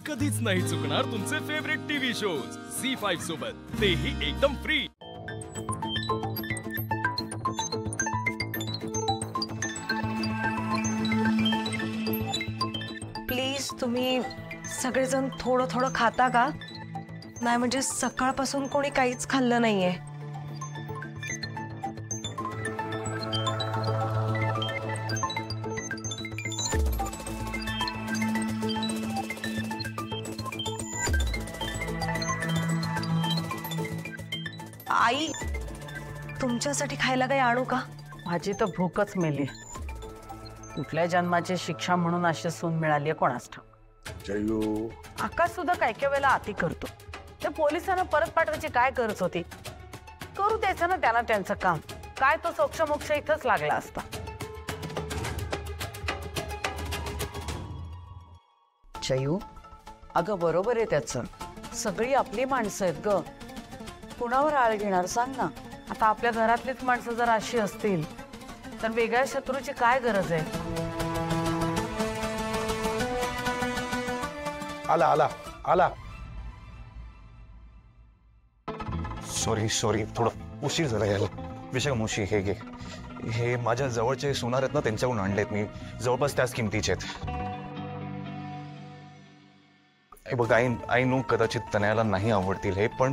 कधीच नाही चुकणार तुमचे फेवरेट टीव्ही शोज झी5 सोबत, तेही एकदम फ्री। प्लीज तुम्ही सगळेजण थोडं थोडं खाता का? नाही म्हणजे सकाळपासून कोणी काहीच खाल्लं नाहीये। आई, तुमच्यासाठी खायला काही आणू का? माझी तर भूकच मेली। कुठल्या जन्माची शिक्षा म्हणून अशी सून मिळाली कोणास ठाऊक। जयू, आकाश सुद्धा काय काय वेळेला आती करतो। त्या पोलिसांना परत पाठवायची काय गरज होती? करू द्यायचं ना त्यांना त्यांचं काम। काय तो सोक्षमोक्ष इथंच लागला असता। जयू, अगं बरोबर आहे त्याचं। सगळी आपली माणसं आहेत ग, कुणावर आळ घेणार सांग ना। आता आपल्या घरातलीच माणसं जर अशी असतील तर वेगळ्या शत्रूची काय गरज आहे? आला आला आला। सॉरी सॉरी, थोडं उशीर झाला यायला। विशाखा मावशी, हे घे, हे माझ्या जवळचे सोनार आहेत ना, त्यांच्याकडून आणलेत मी, जवळपास त्याच किमतीचे आहेत। हे बघ आई नो कदाचित तनयाला नाही आवडतील हे, पण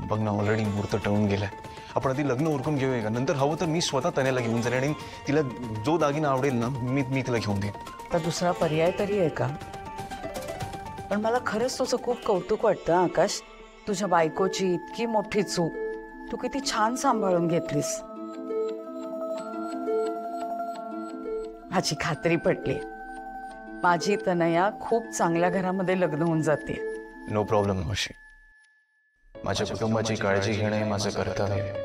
बघ ना ऑलरेडी मुहूर्त टळून गेलाय। आपण आधी लग्न उरकून घेऊया का? नंतर हवं तर मी स्वतः तनयाला घेऊन जाईल आणि तिला जो दागिना आवडेल ना मी तिला घेऊन देईन। तर दुसरा पर्याय तरी आहे का? पण मला खरंच तुझं खूप कौतुक वाटतं आकाश। तुझ्या बायकोची इतकी मोठी चूक तू किती छान सांभाळून घेतलीस। माझी खात्री पटली, माझी तनया खूप चांगल्या घरामध्ये लग्न होऊन जाते। नो प्रॉब्लेम मावशी, माझ्या कुटुंबाची काळजी घेणे हे माझं कर्तव्य आहे।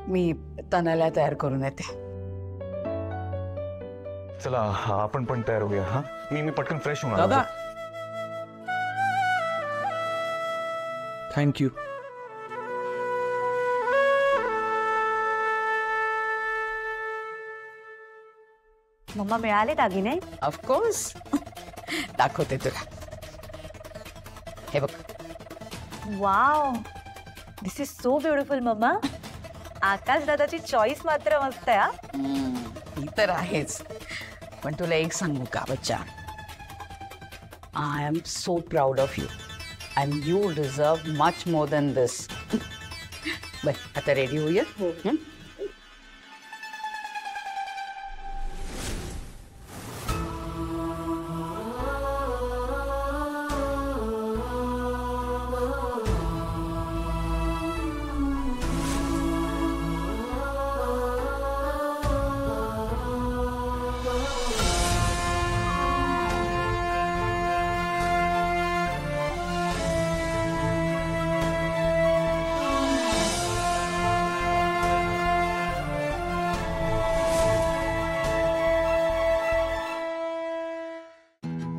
मी तनयाला तयार करून येते। चला आपण पण तयार होऊया। हा, मी पटकन फ्रेश होऊन दादा, थँक्यू। मम्मा मिळाले दागिने? ऑफकोर्स, दाखवते तुला। हे बघ। Wow, this is so beautiful mamma. Akash दादाची चॉईस मात्र मस्त आहे। ही तर आहेच, पण तुला एक सांगू का बच्चा, I am so proud of you and you deserve much more than this. बर, आता रेडी होऊया।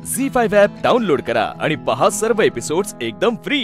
झी5 ॲप डाउनलोड करा आणि पहा सर्व एपिसोड्स एकदम फ्री।